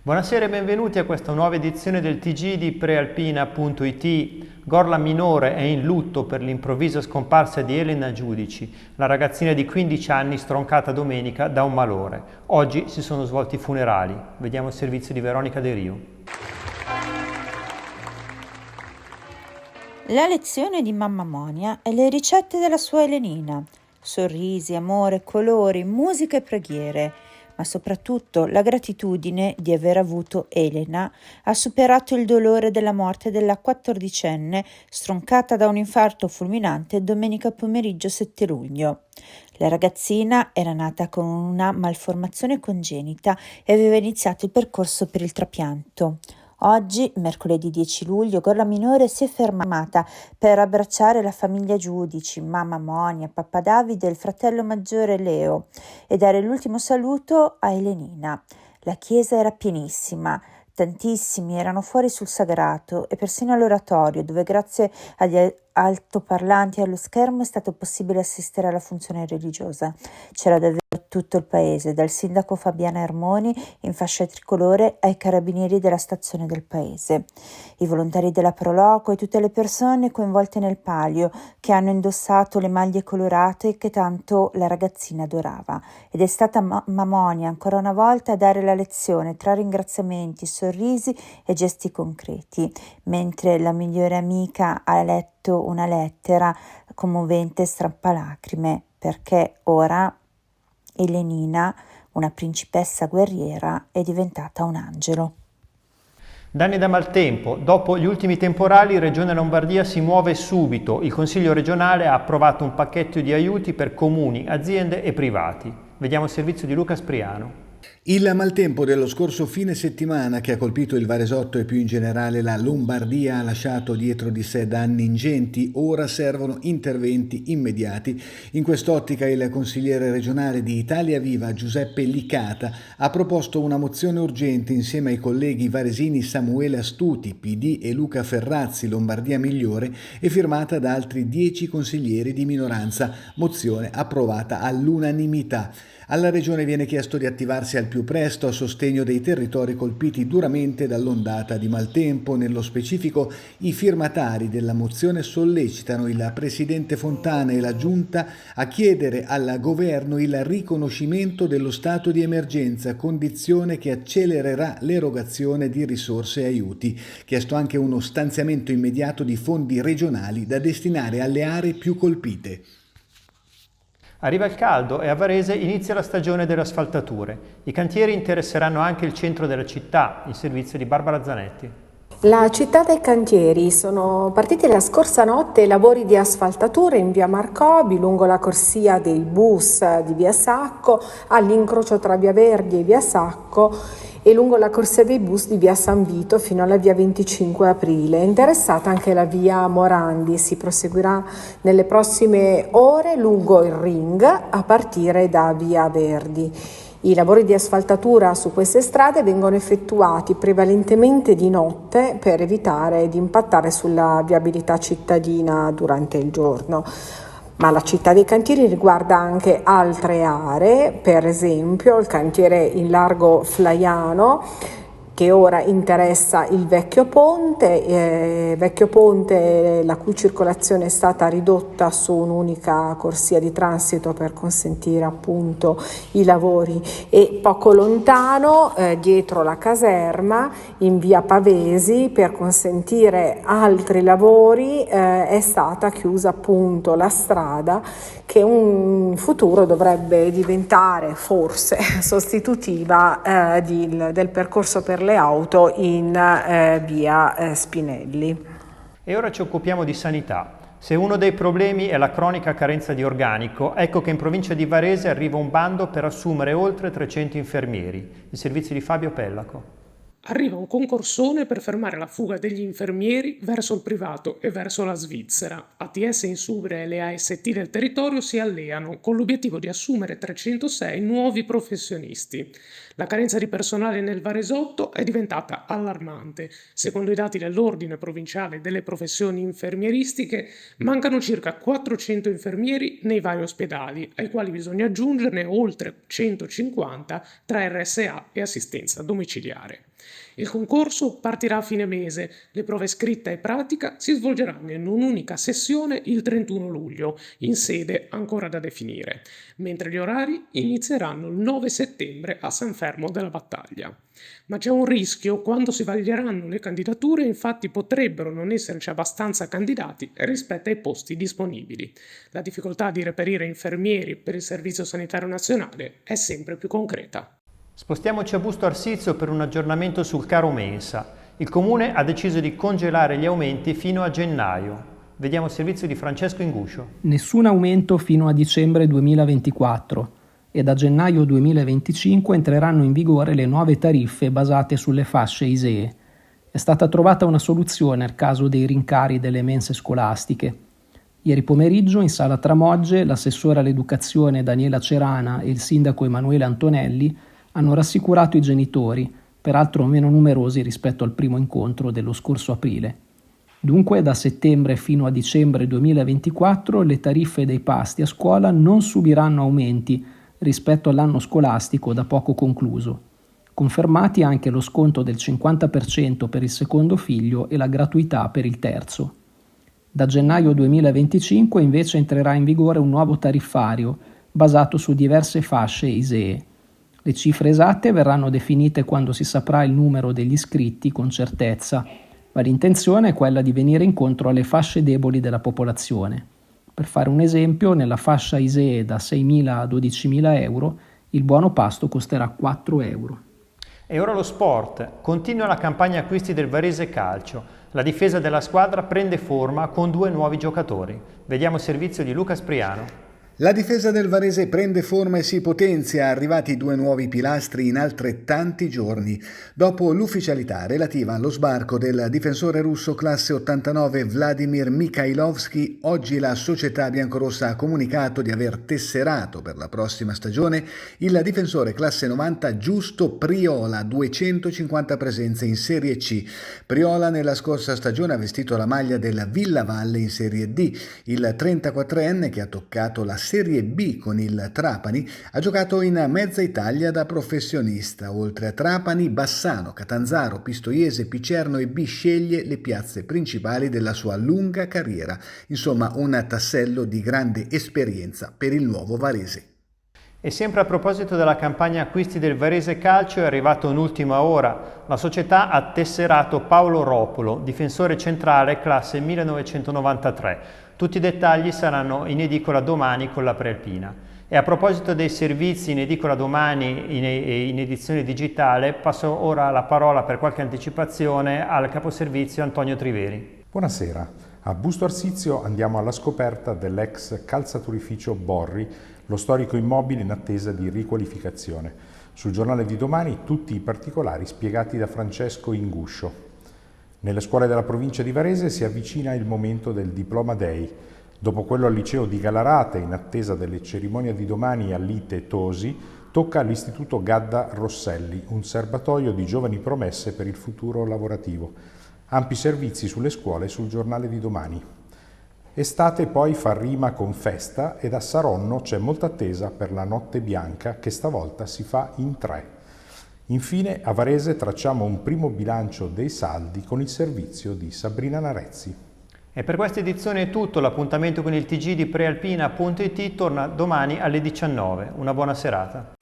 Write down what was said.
Buonasera e benvenuti a questa nuova edizione del TG di Prealpina.it. Gorla Minore è in lutto per l'improvvisa scomparsa di Elena Giudici, la ragazzina di 15 anni stroncata domenica da un malore. Oggi si sono svolti i funerali. Vediamo il servizio di Veronica De Rio. La lezione di mamma Monia è le ricette della sua Elenina. Sorrisi, amore, colori, musica e preghiere, ma soprattutto la gratitudine di aver avuto Elena ha superato il dolore della morte della 14enne stroncata da un infarto fulminante domenica pomeriggio 7 luglio. La ragazzina era nata con una malformazione congenita e aveva iniziato il percorso per il trapianto. Oggi, mercoledì 10 luglio, Gorla Minore si è fermata per abbracciare la famiglia Giudici, mamma Monia, papà Davide e il fratello maggiore Leo e dare l'ultimo saluto a Elenina. La chiesa era pienissima, tantissimi erano fuori sul sagrato e persino all'oratorio, dove grazie agli altoparlanti e allo schermo è stato possibile assistere alla funzione religiosa. C'era davvero tutto il paese, dal sindaco Fabiana Ermoni in fascia tricolore ai carabinieri della stazione del paese, i volontari della Proloco e tutte le persone coinvolte nel palio che hanno indossato le maglie colorate che tanto la ragazzina adorava. Ed è stata Mamonia ancora una volta a dare la lezione tra ringraziamenti, sorrisi e gesti concreti, mentre la migliore amica ha letto una lettera commovente e strappalacrime, perché ora Elenina, una principessa guerriera, è diventata un angelo. Danni da maltempo. Dopo gli ultimi temporali, Regione Lombardia si muove subito. Il Consiglio regionale ha approvato un pacchetto di aiuti per comuni, aziende e privati. Vediamo il servizio di Luca Spriano. Il maltempo dello scorso fine settimana che ha colpito il Varesotto e più in generale la Lombardia ha lasciato dietro di sé danni ingenti. Ora servono interventi immediati. In quest'ottica il consigliere regionale di Italia Viva Giuseppe Licata ha proposto una mozione urgente insieme ai colleghi varesini Samuele Astuti, PD, e Luca Ferrazzi, Lombardia Migliore, e firmata da altri 10 consiglieri di minoranza. Mozione approvata all'unanimità. Alla Regione viene chiesto di attivarsi al più presto a sostegno dei territori colpiti duramente dall'ondata di maltempo. Nello specifico, i firmatari della mozione sollecitano il Presidente Fontana e la Giunta a chiedere al Governo il riconoscimento dello stato di emergenza, condizione che accelererà l'erogazione di risorse e aiuti. Chiesto anche uno stanziamento immediato di fondi regionali da destinare alle aree più colpite. Arriva il caldo e a Varese inizia la stagione delle asfaltature. I cantieri interesseranno anche il centro della città, il servizio di Barbara Zanetti. La città dei cantieri sono partiti la scorsa notte i lavori di asfaltatura in via Marcobi, lungo la corsia dei bus di via Sacco, all'incrocio tra via Verdi e via Sacco e lungo la corsia dei bus di via San Vito fino alla via 25 aprile. È interessata anche la via Morandi, si proseguirà nelle prossime ore lungo il ring a partire da via Verdi. I lavori di asfaltatura su queste strade vengono effettuati prevalentemente di notte per evitare di impattare sulla viabilità cittadina durante il giorno. Ma la città dei cantieri riguarda anche altre aree, per esempio il cantiere in largo Flaiano, che ora interessa il vecchio ponte la cui circolazione è stata ridotta su un'unica corsia di transito per consentire appunto i lavori, e poco lontano dietro la caserma in via Pavesi per consentire altri lavori è stata chiusa appunto la strada che in futuro dovrebbe diventare forse sostitutiva del percorso per le auto in via Spinelli. E ora ci occupiamo di sanità. Se uno dei problemi è la cronica carenza di organico, ecco che in provincia di Varese arriva un bando per assumere oltre 300 infermieri. Il servizio di Fabio Pellaco. Arriva un concorsone per fermare la fuga degli infermieri verso il privato e verso la Svizzera. ATS Insubria e le AST del territorio si alleano con l'obiettivo di assumere 306 nuovi professionisti. La carenza di personale nel Varesotto è diventata allarmante. Secondo i dati dell'Ordine Provinciale delle Professioni Infermieristiche, mancano circa 400 infermieri nei vari ospedali, ai quali bisogna aggiungerne oltre 150 tra RSA e assistenza domiciliare. Il concorso partirà a fine mese, le prove scritta e pratica si svolgeranno in un'unica sessione il 31 luglio, in sede ancora da definire, mentre gli orari inizieranno il 9 settembre a San Fermo della Battaglia. Ma c'è un rischio: quando si vaglieranno le candidature, infatti potrebbero non esserci abbastanza candidati rispetto ai posti disponibili. La difficoltà di reperire infermieri per il Servizio Sanitario Nazionale è sempre più concreta. Spostiamoci a Busto Arsizio per un aggiornamento sul caro mensa. Il Comune ha deciso di congelare gli aumenti fino a gennaio. Vediamo il servizio di Francesco Inguscio. Nessun aumento fino a dicembre 2024 e da gennaio 2025 entreranno in vigore le nuove tariffe basate sulle fasce ISEE. È stata trovata una soluzione al caso dei rincari delle mense scolastiche. Ieri pomeriggio in sala Tramogge l'assessore all'educazione Daniela Cerana e il sindaco Emanuele Antonelli hanno rassicurato i genitori, peraltro meno numerosi rispetto al primo incontro dello scorso aprile. Dunque, da settembre fino a dicembre 2024 le tariffe dei pasti a scuola non subiranno aumenti rispetto all'anno scolastico da poco concluso. Confermati anche lo sconto del 50% per il secondo figlio e la gratuità per il terzo. Da gennaio 2025 invece entrerà in vigore un nuovo tariffario basato su diverse fasce ISEE. Le cifre esatte verranno definite quando si saprà il numero degli iscritti con certezza, ma l'intenzione è quella di venire incontro alle fasce deboli della popolazione. Per fare un esempio, nella fascia ISEE da 6.000 a 12.000 euro, il buono pasto costerà 4 euro. E ora lo sport. Continua la campagna acquisti del Varese Calcio. La difesa della squadra prende forma con 2 nuovi giocatori. Vediamo il servizio di Luca Spriano. La difesa del Varese prende forma e si potenzia, arrivati 2 nuovi pilastri in altrettanti giorni. Dopo l'ufficialità relativa allo sbarco del difensore russo classe 89 Vladimir Mikhailovsky, oggi la società biancorossa ha comunicato di aver tesserato per la prossima stagione il difensore classe 90 Giusto Priola, 250 presenze in Serie C. Priola nella scorsa stagione ha vestito la maglia della Villavalle in Serie D. Il 34enne, che ha toccato la Serie B con il Trapani, ha giocato in mezza Italia da professionista. Oltre a Trapani, Bassano, Catanzaro, Pistoiese, Picerno e Bisceglie le piazze principali della sua lunga carriera. Insomma, un tassello di grande esperienza per il nuovo Varese. E sempre a proposito della campagna acquisti del Varese Calcio, è arrivato un'ultima ora. La società ha tesserato Paolo Ropolo, difensore centrale classe 1993. Tutti i dettagli saranno in edicola domani con la Prealpina. E a proposito dei servizi in edicola domani in edizione digitale, passo ora la parola per qualche anticipazione al caposervizio Antonio Triveri. Buonasera. A Busto Arsizio andiamo alla scoperta dell'ex calzaturificio Borri, lo storico immobile in attesa di riqualificazione. Sul giornale di domani tutti i particolari spiegati da Francesco Inguscio. Nelle scuole della provincia di Varese si avvicina il momento del Diploma Day. Dopo quello al liceo di Galarate, in attesa delle cerimonie di domani a Lite e Tosi, tocca all'Istituto Gadda Rosselli, un serbatoio di giovani promesse per il futuro lavorativo. Ampi servizi sulle scuole sul giornale di domani. Estate poi fa rima con festa ed a Saronno c'è molta attesa per la Notte Bianca che stavolta si fa in 3. Infine a Varese tracciamo un primo bilancio dei saldi con il servizio di Sabrina Narezzi. E per questa edizione è tutto, l'appuntamento con il TG di Prealpina.it torna domani alle 19. Una buona serata.